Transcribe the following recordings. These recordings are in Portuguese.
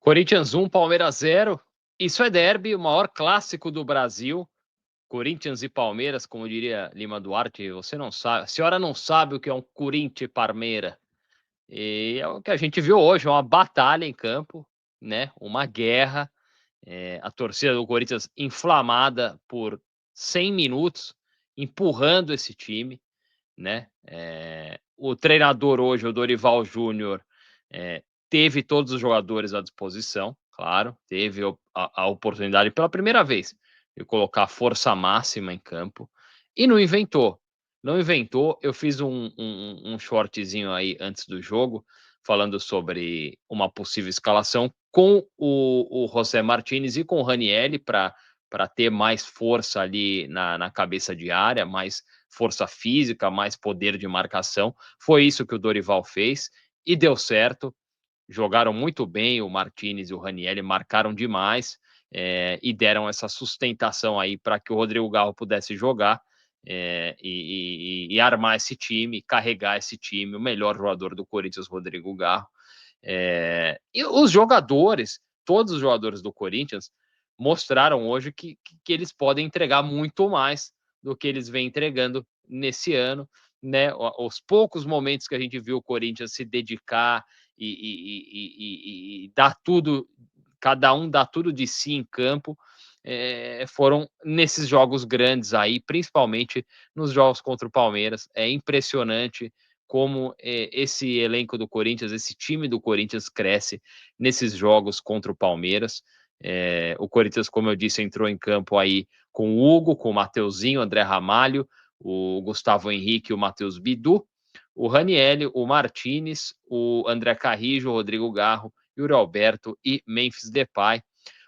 Corinthians 1, Palmeiras 0. Isso é derby, o maior clássico do Brasil. Corinthians e Palmeiras, como diria Lima Duarte, você não sabe, a senhora não sabe o que é um Corinthians e Parmeira. E é o que a gente viu hoje, uma batalha em campo, né? Uma guerra. A torcida do Corinthians inflamada por 100 minutos, empurrando esse time, né? O treinador hoje, o Dorival Júnior, teve todos os jogadores à disposição, claro, teve a oportunidade pela primeira vez de colocar força máxima em campo e não inventou. Não inventou. Eu fiz um shortzinho aí antes do jogo, falando sobre uma possível escalação com o José Martinez e com o Ranieri para ter mais força ali na cabeça de área, mais força física, mais poder de marcação. Foi isso que o Dorival fez e deu certo. Jogaram muito bem, o Martinez e o Ranieri marcaram demais, e deram essa sustentação aí para que o Rodrigo Garro pudesse jogar, e armar esse time, carregar esse time, o melhor jogador do Corinthians, Rodrigo Garro. E os jogadores, todos os jogadores do Corinthians, mostraram hoje que eles podem entregar muito mais do que eles vêm entregando nesse ano, né? Os poucos momentos que a gente viu o Corinthians se dedicar e dar tudo, cada um dá tudo de si em campo, foram nesses jogos grandes aí, principalmente nos jogos contra o Palmeiras. É impressionante como esse elenco do Corinthians, esse time do Corinthians cresce nesses jogos contra o Palmeiras. O Corinthians, como eu disse, entrou em campo aí com o Hugo, com o Mateuzinho, André Ramalho, o Gustavo Henrique e o Matheus Bidu, o Ranieri, o Martinez, o André Carrijo, o Rodrigo Garro, Yuri Alberto e Memphis Depay.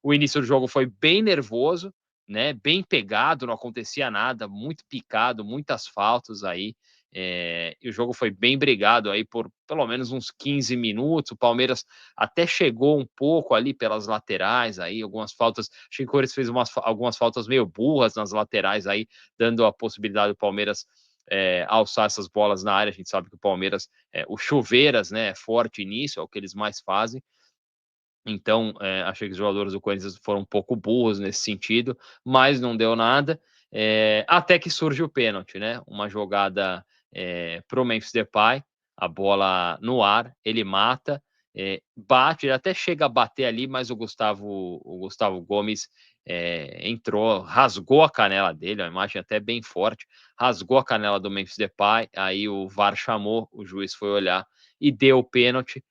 O início do jogo foi bem nervoso, né? Bem pegado, não acontecia nada, muito picado, muitas faltas aí. E o jogo foi bem brigado aí por pelo menos uns 15 minutos. O Palmeiras até chegou um pouco ali pelas laterais, aí algumas faltas. Achei que o Corinthians fez algumas faltas meio burras nas laterais aí, dando a possibilidade do Palmeiras alçar essas bolas na área. A gente sabe que o Palmeiras, o chuveiras, né, é forte nisso, é o que eles mais fazem. Então, achei que os jogadores do Corinthians foram um pouco burros nesse sentido, mas não deu nada. Até que surge o pênalti, né? Uma jogada para o Memphis Depay, a bola no ar, ele mata, bate, ele até chega a bater ali, mas o Gustavo Gomes entrou, rasgou a canela dele, a imagem até bem forte, rasgou a canela do Memphis Depay, aí o VAR chamou, o juiz foi olhar e deu o pênalti.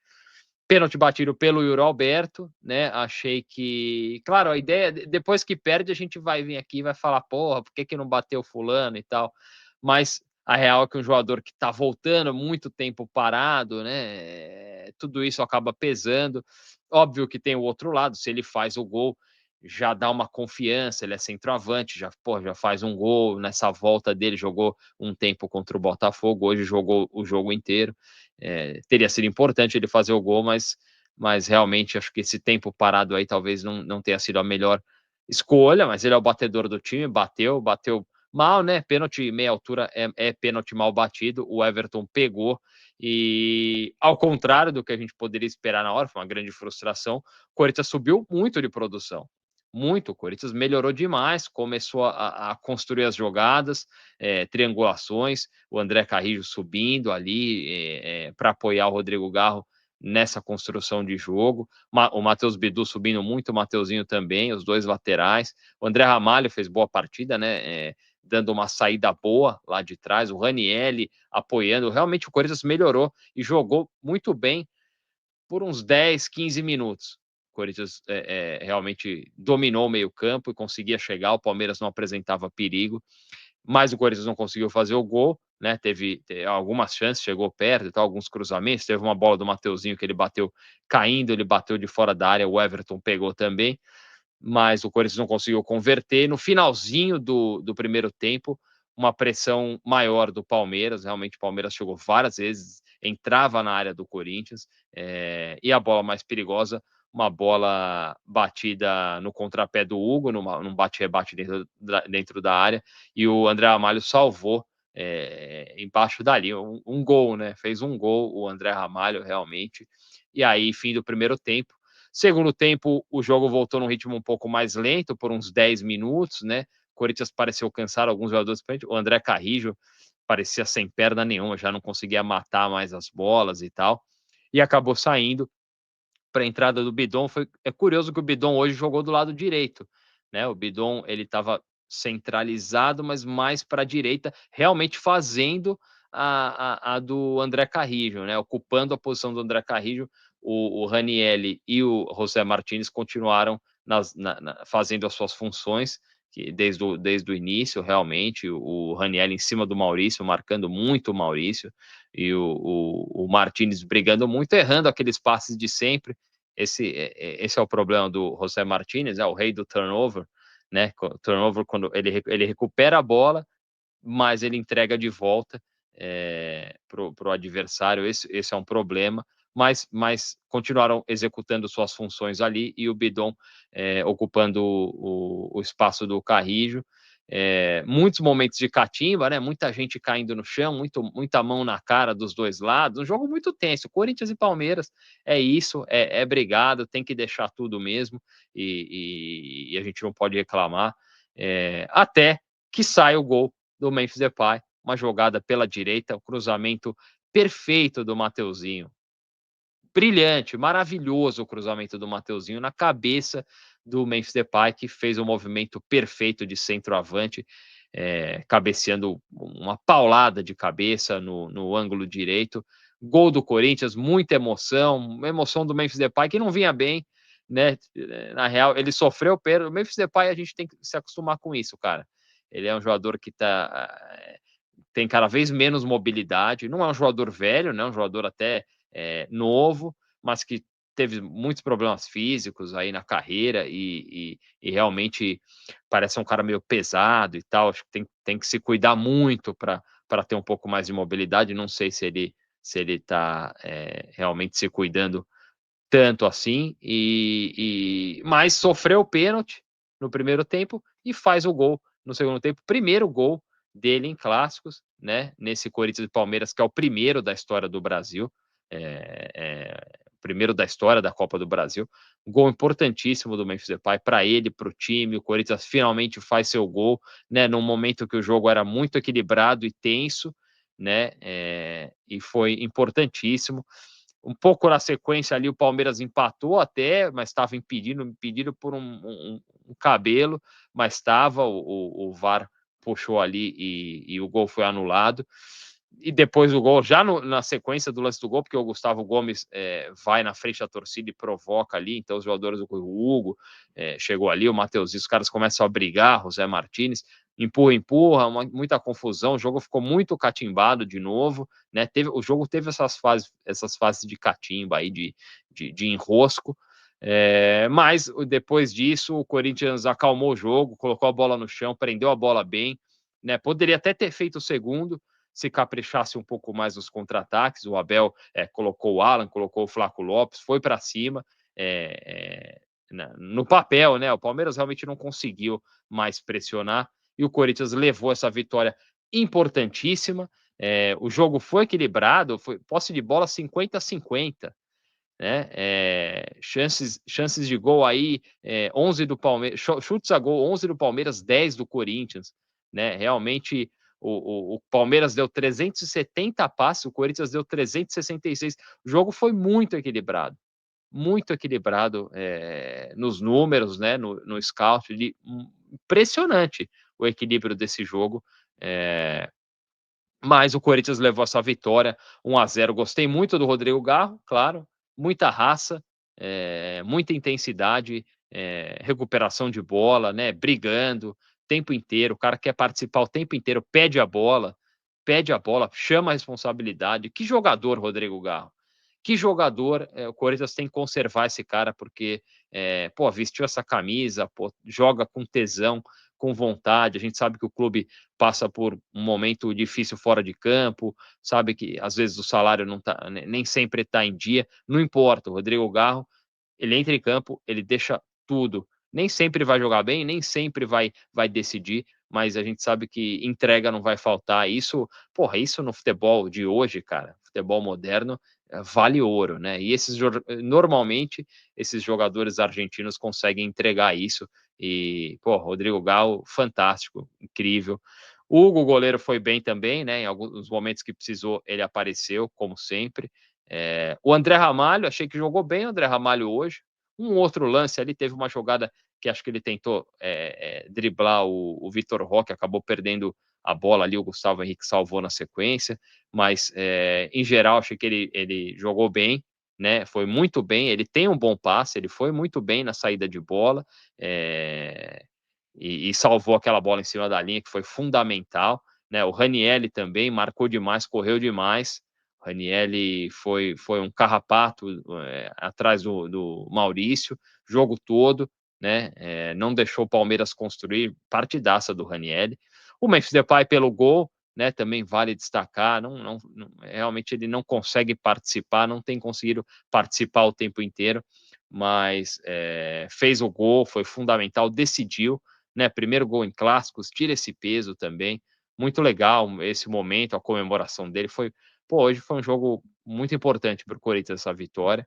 Pênalti batido pelo Yuri Alberto, né? Achei que, claro, a ideia, depois que perde, a gente vai vir aqui e vai falar, porra, por que não bateu fulano e tal. Mas a real é que um jogador que tá voltando muito tempo parado, né? Tudo isso acaba pesando. Óbvio que tem o outro lado, se ele faz o gol, já dá uma confiança, ele é centroavante, já faz um gol nessa volta dele, jogou um tempo contra o Botafogo, hoje jogou o jogo inteiro. Teria sido importante ele fazer o gol, mas realmente acho que esse tempo parado aí talvez não tenha sido a melhor escolha, mas ele é o batedor do time, bateu mal, né? Pênalti meia altura é pênalti mal batido, o Everton pegou e, ao contrário do que a gente poderia esperar na hora, foi uma grande frustração, o Corinthians subiu muito de produção. Muito, o Corinthians melhorou demais, começou a construir as jogadas, triangulações, o André Carrijo subindo ali para apoiar o Rodrigo Garro nessa construção de jogo, o Matheus Bidu subindo muito, o Mateuzinho também, os dois laterais, o André Ramalho fez boa partida, né? Dando uma saída boa lá de trás, o Ranieri apoiando, realmente o Corinthians melhorou e jogou muito bem por uns 10, 15 minutos. O Corinthians realmente dominou o meio-campo e conseguia chegar. O Palmeiras não apresentava perigo, mas o Corinthians não conseguiu fazer o gol, né? Teve algumas chances, chegou perto, alguns cruzamentos. Teve uma bola do Mateuzinho que ele bateu caindo, ele bateu de fora da área, o Everton pegou também, mas o Corinthians não conseguiu converter. No finalzinho do primeiro tempo, uma pressão maior do Palmeiras. Realmente o Palmeiras chegou várias vezes, entrava na área do Corinthians, e a bola mais perigosa, uma bola batida no contrapé do Hugo, num bate-rebate dentro da área, e o André Ramalho salvou embaixo dali, gol, né? Fez um gol o André Ramalho, realmente. E aí, fim do primeiro tempo, Segundo tempo, o jogo voltou num ritmo um pouco mais lento, por uns 10 minutos, né? O Corinthians pareceu cansar alguns jogadores, o André Carrijo parecia sem perna nenhuma, já não conseguia matar mais as bolas e tal, e acabou saindo para a entrada do Bidon. É curioso que o Bidon hoje jogou do lado direito, né? O Bidon, ele estava centralizado, mas mais para a direita, realmente fazendo a do André Carrijo, né? Ocupando a posição do André Carrijo. O Ranieri e o José Martínez continuaram fazendo as suas funções, que desde o início, realmente, o Ranieri em cima do Maurício, marcando muito o Maurício, e o Martínez brigando muito, errando aqueles passes de sempre. Esse é o problema do José Martínez, é o rei do turnover, né? Turnover, quando ele recupera a bola, mas ele entrega de volta para o adversário. Esse é um problema, mas continuaram executando suas funções ali, e o Bidon ocupando o espaço do Carrijo. Muitos momentos de catimba, né? Muita gente caindo no chão, muita mão na cara dos dois lados. Um jogo muito tenso. Corinthians e Palmeiras é isso, é brigado, tem que deixar tudo mesmo, e a gente não pode reclamar. Até que sai o gol do Memphis Depay, uma jogada pela direita, o cruzamento perfeito do Mateuzinho. Brilhante, maravilhoso o cruzamento do Mateuzinho na cabeça do Memphis Depay, que fez um movimento perfeito de centroavante, cabeceando uma paulada de cabeça no ângulo direito. Gol do Corinthians, muita emoção, uma emoção do Memphis Depay que não vinha bem, né? Na real, ele sofreu pênalti. O Memphis Depay, a gente tem que se acostumar com isso, cara. Ele é um jogador que tem cada vez menos mobilidade. Não é um jogador velho, né? Um jogador até novo, mas que teve muitos problemas físicos aí na carreira, e realmente parece um cara meio pesado e tal. Acho que tem que se cuidar muito para ter um pouco mais de mobilidade. Não sei se ele está realmente se cuidando tanto assim, mas sofreu o pênalti no primeiro tempo e faz o gol no segundo tempo. Primeiro gol dele em clássicos, né? Nesse Corinthians e Palmeiras, que é o primeiro da história do Brasil, primeiro da história da Copa do Brasil. Um gol importantíssimo do Memphis Depay para ele, para o time. O Corinthians finalmente faz seu gol, né? Num momento que o jogo era muito equilibrado e tenso, né? E foi importantíssimo. Um pouco na sequência ali, o Palmeiras empatou até, mas estava impedido por um cabelo, mas estava, o VAR puxou ali e o gol foi anulado. E depois do gol, já na sequência do lance do gol, porque o Gustavo Gomes vai na frente da torcida e provoca ali, então os jogadores do Hugo chegou ali, o Matheus, os caras começam a brigar, José Martínez, empurra, muita confusão, o jogo ficou muito catimbado de novo, né? O jogo teve essas fases de catimba aí, de enrosco, mas depois disso o Corinthians acalmou o jogo, colocou a bola no chão, prendeu a bola bem, né? Poderia até ter feito o segundo, se caprichasse um pouco mais nos contra-ataques. O Abel colocou o Alan, colocou o Flaco Lopes, foi para cima, no papel, né? O Palmeiras realmente não conseguiu mais pressionar, e o Corinthians levou essa vitória importantíssima. O jogo foi equilibrado, foi posse de bola 50-50, né? Chances de gol aí, 11 do Palmeiras, chutes a gol, 11 do Palmeiras, 10 do Corinthians, né? Realmente o Palmeiras deu 370 passes, o Corinthians deu 366. O jogo foi muito equilibrado nos números, né? No scout, impressionante o equilíbrio desse jogo. Mas o Corinthians levou essa vitória 1-0. Gostei muito do Rodrigo Garro, claro, muita raça, muita intensidade, recuperação de bola, né? Brigando o tempo inteiro. O cara quer participar o tempo inteiro, pede a bola, chama a responsabilidade. Que jogador, Rodrigo Garro. Que jogador. O Corinthians tem que conservar esse cara, porque vestiu essa camisa, joga com tesão, com vontade. A gente sabe que o clube passa por um momento difícil fora de campo, sabe que às vezes o salário não tá, nem sempre está em dia. Não importa, o Rodrigo Garro, ele entra em campo, ele deixa tudo. Nem sempre vai jogar bem, nem sempre vai decidir, mas a gente sabe que entrega não vai faltar. Isso no futebol de hoje, cara, futebol moderno vale ouro, né? E normalmente esses jogadores argentinos conseguem entregar isso. E, pô, Rodrigo Gal, fantástico, incrível. O Hugo, goleiro, foi bem também, né? Em alguns momentos que precisou, ele apareceu, como sempre. O André Ramalho, achei que jogou bem o André Ramalho hoje. Um outro lance ali, teve uma jogada que acho que ele tentou driblar o Vitor Roque, acabou perdendo a bola ali, o Gustavo Henrique salvou na sequência, mas em geral achei que ele jogou bem, né? Foi muito bem, ele tem um bom passe, ele foi muito bem na saída de bola, e salvou aquela bola em cima da linha, que foi fundamental, né? O Ranielli também marcou demais, correu demais. O Ranielli foi um carrapato atrás do Maurício, jogo todo, né? Não deixou o Palmeiras construir, partidaça do Ranielli. O Memphis Depay pelo gol, né? Também vale destacar. Realmente ele não consegue participar, não tem conseguido participar o tempo inteiro, mas fez o gol, foi fundamental, decidiu, né? Primeiro gol em clássicos, tira esse peso também. Muito legal esse momento, a comemoração dele foi. Pô, hoje foi um jogo muito importante para o Corinthians, essa vitória.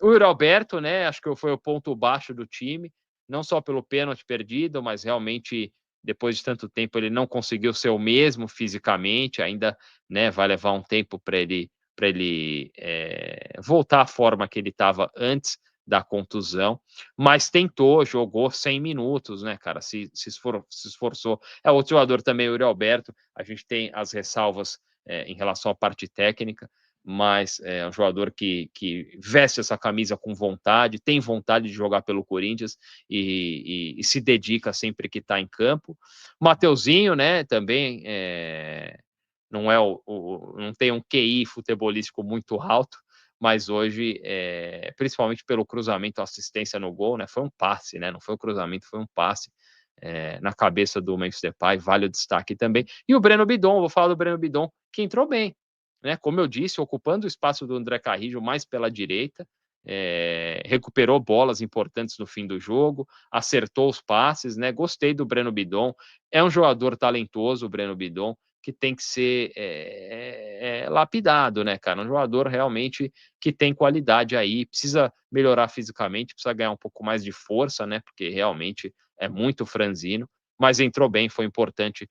O Yuri Alberto, né? Acho que foi o ponto baixo do time, não só pelo pênalti perdido, mas realmente depois de tanto tempo ele não conseguiu ser o mesmo fisicamente. Ainda, né? Vai levar um tempo para ele voltar à forma que ele estava antes da contusão, mas tentou, jogou 100 minutos, né, cara? Se esforçou. Outro jogador também, o Yuri Alberto. A gente tem as ressalvas em relação à parte técnica, mas é um jogador que veste essa camisa com vontade, tem vontade de jogar pelo Corinthians e se dedica sempre que está em campo. Mateuzinho, né, também não não tem um QI futebolístico muito alto, mas hoje, principalmente pelo cruzamento, assistência no gol, né, foi um passe, né, não foi um cruzamento, foi um passe na cabeça do Memphis Depay, vale o destaque também. E o Breno Bidon, vou falar do Breno Bidon, que entrou bem, né, como eu disse, ocupando o espaço do André Carrillo mais pela direita, recuperou bolas importantes no fim do jogo, acertou os passes, né, gostei do Breno Bidon, é um jogador talentoso, o Breno Bidon, que tem que ser lapidado, né, cara? Um jogador realmente que tem qualidade aí, precisa melhorar fisicamente, precisa ganhar um pouco mais de força, né? Porque realmente é muito franzino, mas entrou bem, foi importante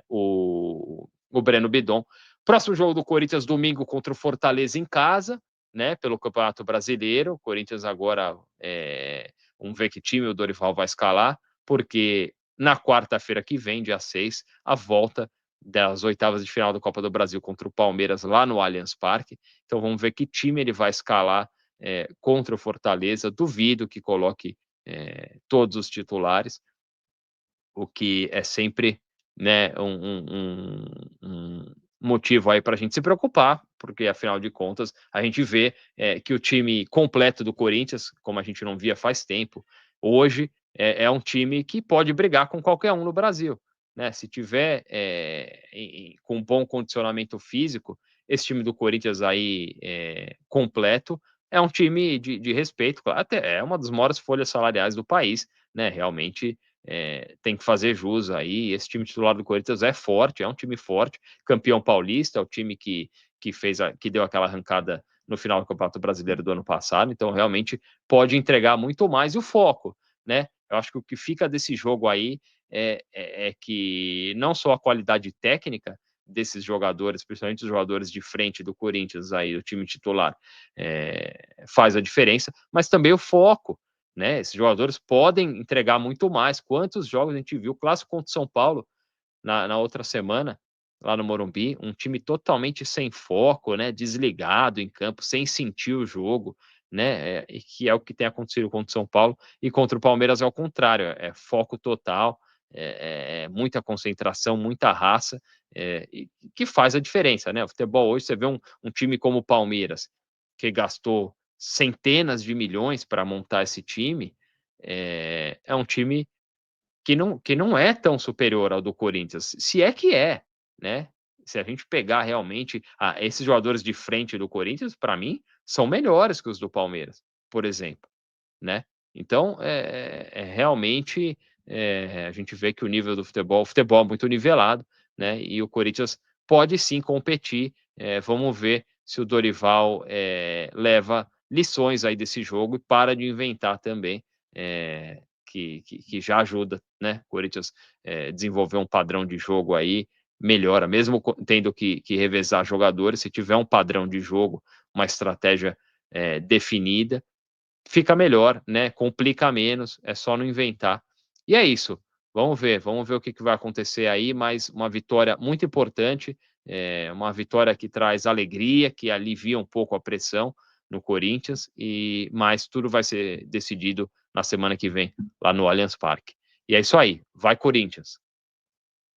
o Breno Bidon. Próximo jogo do Corinthians, domingo, contra o Fortaleza em casa, né? Pelo Campeonato Brasileiro. O Corinthians agora, vamos ver que time o Dorival vai escalar, porque na quarta-feira que vem, dia 6, a volta das oitavas de final da Copa do Brasil contra o Palmeiras lá no Allianz Parque. Então vamos ver que time ele vai escalar contra o Fortaleza. Duvido que coloque todos os titulares, o que é sempre, né, um motivo aí para a gente se preocupar, porque afinal de contas a gente vê que o time completo do Corinthians, como a gente não via faz tempo, hoje é um time que pode brigar com qualquer um no Brasil, né? Se tiver com bom condicionamento físico, esse time do Corinthians aí completo é um time de respeito, claro, até é uma das maiores folhas salariais do país, né? Realmente tem que fazer jus aí. Esse time titular do Corinthians é forte, é um time forte, campeão paulista, é o time que que deu aquela arrancada no final do Campeonato Brasileiro do ano passado, então realmente pode entregar muito mais. E o foco, né? Eu acho que o que fica desse jogo aí é que não só a qualidade técnica desses jogadores, principalmente os jogadores de frente do Corinthians aí, o time titular, faz a diferença, mas também o foco, né? Esses jogadores podem entregar muito mais. Quantos jogos a gente viu? O clássico contra o São Paulo na outra semana, lá no Morumbi, um time totalmente sem foco, né? Desligado em campo, sem sentir o jogo, né? E que é o que tem acontecido contra o São Paulo, e contra o Palmeiras é o contrário, é foco total, muita concentração, muita raça, e que faz a diferença, né? O futebol hoje, você vê um time como o Palmeiras, que gastou centenas de milhões para montar esse time, é um time que não é tão superior ao do Corinthians, se é que é, né? Se a gente pegar realmente esses jogadores de frente do Corinthians, para mim, são melhores que os do Palmeiras, por exemplo, né? Então, realmente a gente vê que o nível do futebol é muito nivelado, né? E o Corinthians pode sim competir. Vamos ver se o Dorival leva lições aí desse jogo e para de inventar também, que já ajuda, né? O Corinthians desenvolver um padrão de jogo aí, melhora, mesmo tendo que revezar jogadores, se tiver um padrão de jogo, uma estratégia definida, fica melhor, né? Complica menos, é só não inventar. E é isso. Vamos ver o que vai acontecer aí, mas uma vitória muito importante, uma vitória que traz alegria, que alivia um pouco a pressão no Corinthians, mas tudo vai ser decidido na semana que vem, lá no Allianz Parque. E é isso aí, vai Corinthians!